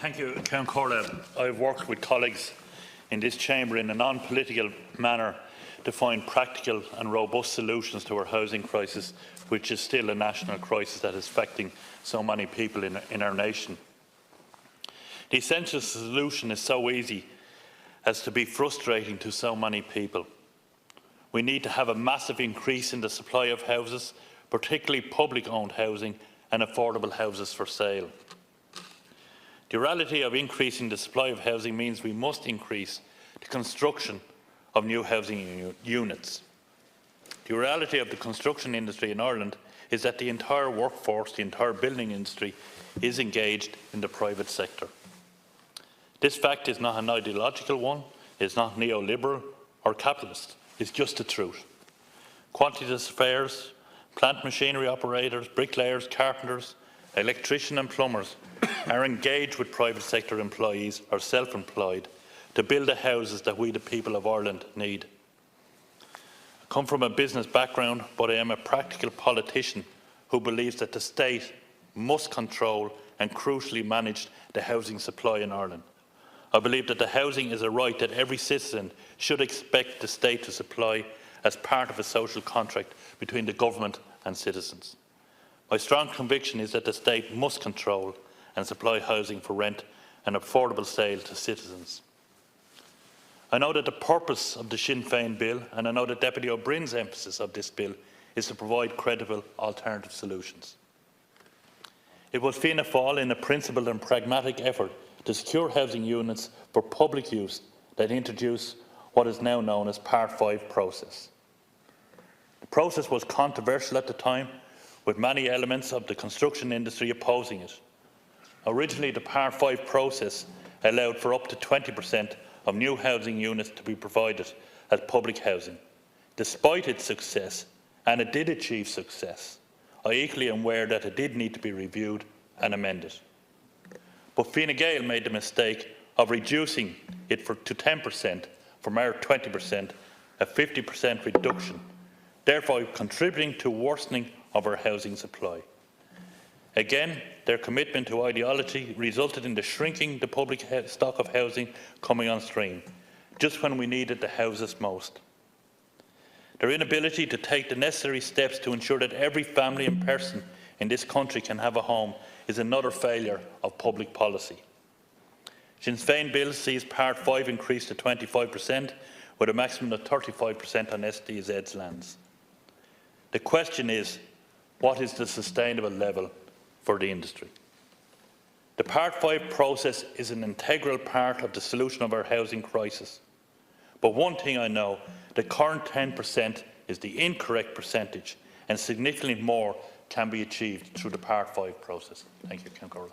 Thank you, Count Corley. I've worked with colleagues in this chamber in a non-political manner to find practical and robust solutions to our housing crisis, which is still a national crisis that is affecting so many people in our nation. The essential solution is so easy as to be frustrating to so many people. We need to have a massive increase in the supply of houses, particularly public-owned housing and affordable houses for sale. The reality of increasing the supply of housing means we must increase the construction of new housing units. The reality of the construction industry in Ireland is that the entire workforce, the entire building industry, is engaged in the private sector. This fact is not an ideological one, it's not neoliberal or capitalist, it's just the truth. Quantity surveyors, plant machinery operators, bricklayers, carpenters, electricians and plumbers are engaged with private sector employees or self-employed to build the houses that we, the people of Ireland, need. I come from a business background, but I am a practical politician who believes that the state must control and crucially manage the housing supply in Ireland. I believe that the housing is a right that every citizen should expect the state to supply as part of a social contract between the government and citizens. My strong conviction is that the state must control and supply housing for rent and affordable sale to citizens. I know that the purpose of the Sinn Féin bill, and I know that Deputy O'Brien's emphasis of this bill, is to provide credible alternative solutions. It was Fianna Fáil in a principled and pragmatic effort to secure housing units for public use that introduced what is now known as Part 5 process. The process was controversial at the time, with many elements of the construction industry opposing it. Originally, the Part 5 process allowed for up to 20% of new housing units to be provided as public housing. Despite its success, and it did achieve success, I equally am aware that it did need to be reviewed and amended. But Fine Gael made the mistake of reducing it to 10% from our 20%, a 50% reduction, therefore contributing to worsening of our housing supply. Again, their commitment to ideology resulted in the shrinking the public stock of housing coming on stream, just when we needed the houses most. Their inability to take the necessary steps to ensure that every family and person in this country can have a home is another failure of public policy. Sinn Féin bill sees Part 5 increased to 25%, with a maximum of 35% on SDZ's lands. The question is, what is the sustainable level for the industry? The Part 5 process is an integral part of the solution of our housing crisis. But one thing I know, the current 10% is the incorrect percentage, and significantly more can be achieved through the Part 5 process. Thank you, Count Corley.